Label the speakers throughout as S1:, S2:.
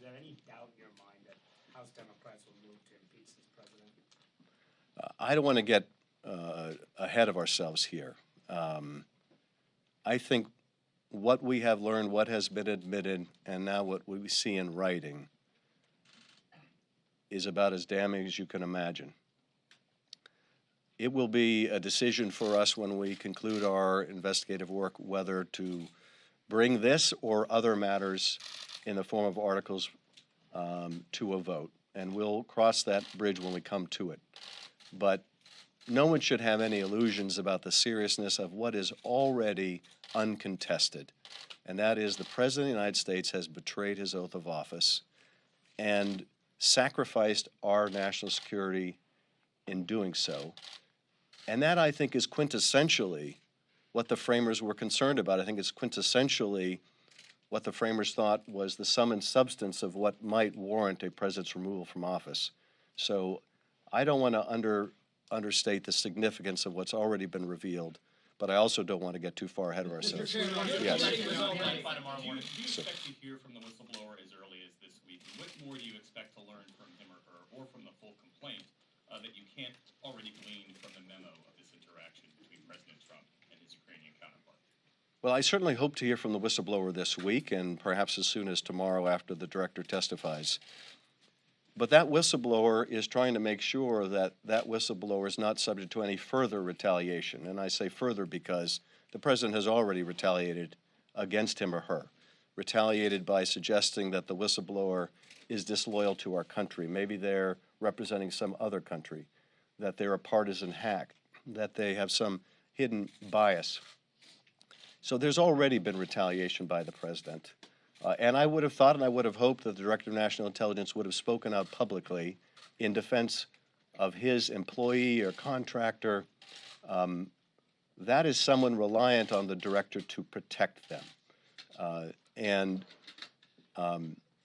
S1: there any doubt in your mind that House Democrats will move to impeach this president?
S2: I don't want to get ahead of ourselves here. I think what we have learned, what has been admitted, and now what we see in writing is about as damning as you can imagine. It will be a decision for us when we conclude our investigative work whether to bring this or other matters in the form of articles to a vote. And we'll cross that bridge when we come to it. But no one should have any illusions about the seriousness of what is already uncontested. And that is the President of the United States has betrayed his oath of office and sacrificed our national security in doing so. And that, I think, is quintessentially what the framers were concerned about. I think it's quintessentially what the framers thought was the sum and substance of what might warrant a president's removal from office. So I don't want to understate the significance of what's already been revealed, but I also don't want to get too far ahead of ourselves.
S3: Yes.
S4: Do you expect to hear from the whistleblower as early as this week? And what more do you expect to learn from him or her, or from the full complaint, that you can't already glean from the memo of this interaction between President Trump and his Ukrainian counterpart?
S2: Well, I certainly hope to hear from the whistleblower this week, and perhaps as soon as tomorrow after the director testifies. But that whistleblower is trying to make sure that that whistleblower is not subject to any further retaliation. And I say further because the president has already retaliated against him or her, retaliated by suggesting that the whistleblower is disloyal to our country. Maybe they're representing some other country, that they're a partisan hack, that they have some hidden bias. So there's already been retaliation by the president. And I would have thought and I would have hoped that the Director of National Intelligence would have spoken out publicly in defense of his employee or contractor. That is someone reliant on the director to protect them.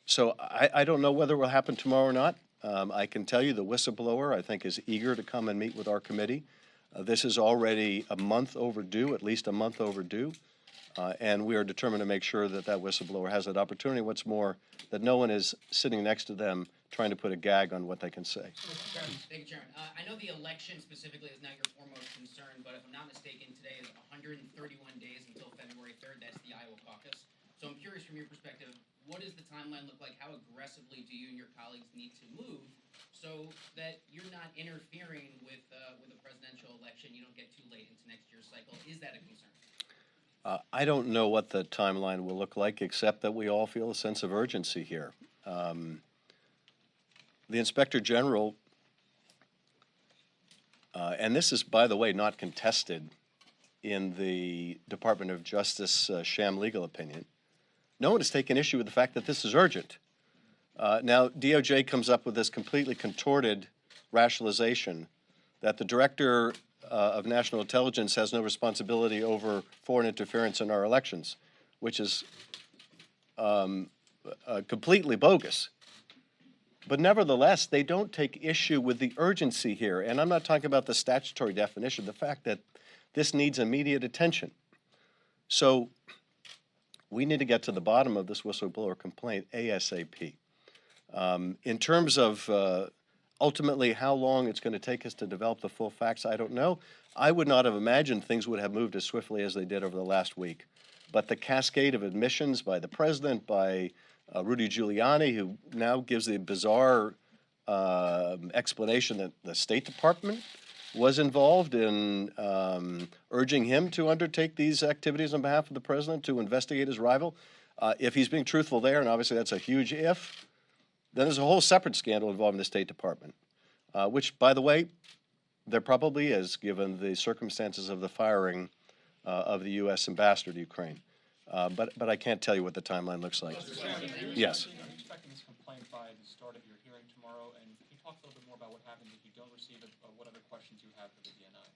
S2: So I don't know whether it will happen tomorrow or not. I can tell you the whistleblower, I think, is eager to come and meet with our committee. This is already a month overdue, at least a month overdue. And we are determined to make sure that that whistleblower has that opportunity. What's more, that no one is sitting next to them trying to put a gag on what they can say.
S5: Thank you, Chairman. I know the election specifically is not your foremost concern, but if I'm not mistaken, today is 131 days until February 3rd. That's the Iowa caucus. So I'm curious from your perspective, what does the timeline look like? How aggressively do you and your colleagues need to move so that you're not interfering with a presidential election? You don't get too late into next year's cycle. Is that a concern?
S2: I don't know what the timeline will look like, except that we all feel a sense of urgency here. The Inspector General, and this is, by the way, not contested in the Department of Justice sham legal opinion, no one has taken issue with the fact that this is urgent. Now, DOJ comes up with this completely contorted rationalization that the Director of National Intelligence has no responsibility over foreign interference in our elections, which is completely bogus. But nevertheless, they don't take issue with the urgency here. And I'm not talking about the statutory definition, the fact that this needs immediate attention. So we need to get to the bottom of this whistleblower complaint ASAP. In terms of ultimately how long it's going to take us to develop the full facts, I don't know. I would not have imagined things would have moved as swiftly as they did over the last week. But the cascade of admissions by the president, by Rudy Giuliani, who now gives the bizarre explanation that the State Department was involved in urging him to undertake these activities on behalf of the president to investigate his rival. If he's being truthful there, and obviously that's a huge if, then there's a whole separate scandal involving the State Department, which, by the way, there probably is, given the circumstances of the firing of the U.S. ambassador to Ukraine. But I can't tell you what the timeline looks like. Yes.
S3: Are you expecting this complaint by the start of your hearing tomorrow? And can you talk a little bit more about what happens if you don't receive it, or what other questions you have for the DNI?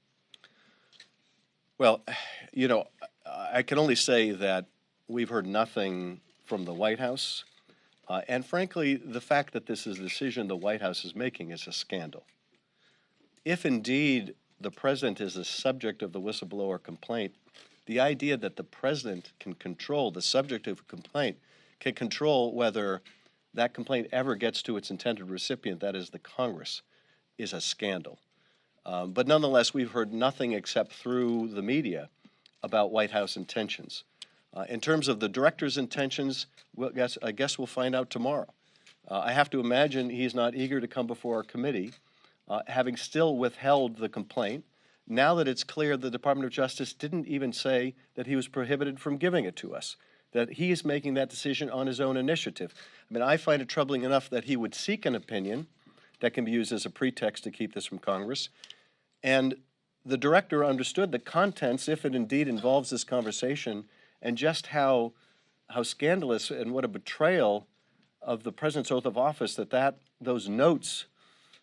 S2: Well, you know, I can only say that we've heard nothing from the White House. And frankly, the fact that this is a decision the White House is making is a scandal. If indeed the president is the subject of the whistleblower complaint, the idea that the president can control the subject of a complaint, can control whether that complaint ever gets to its intended recipient, that is the Congress, is a scandal. But nonetheless, we've heard nothing except through the media about White House intentions. In terms of the director's intentions, I guess we'll find out tomorrow. I have to imagine he's not eager to come before our committee, having still withheld the complaint. Now that it's clear the Department of Justice didn't even say that he was prohibited from giving it to us, that he is making that decision on his own initiative. I mean, I find it troubling enough that he would seek an opinion that can be used as a pretext to keep this from Congress. And the director understood the contents, if it indeed involves this conversation, and just how scandalous and what a betrayal of the President's oath of office that those notes,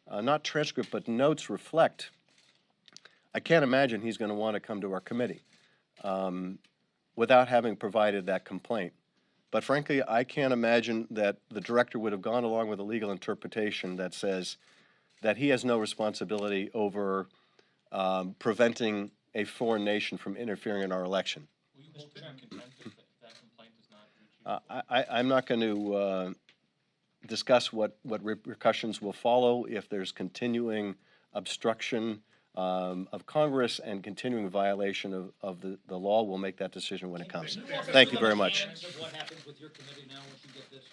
S2: not transcript, but notes reflect. I can't imagine he's going to want to come to our committee without having provided that complaint. But frankly, I can't imagine that the director would have gone along with a legal interpretation that says that he has no responsibility over preventing a foreign nation from interfering in our election.
S3: Will you hold him in contempt if that complaint does not reach you?
S2: I'm not going to discuss what repercussions will follow if there's continuing obstruction of Congress and continuing violation of the law. We'll make that decision when it comes. Thank you very much.
S6: What happens with your committee now once you get this?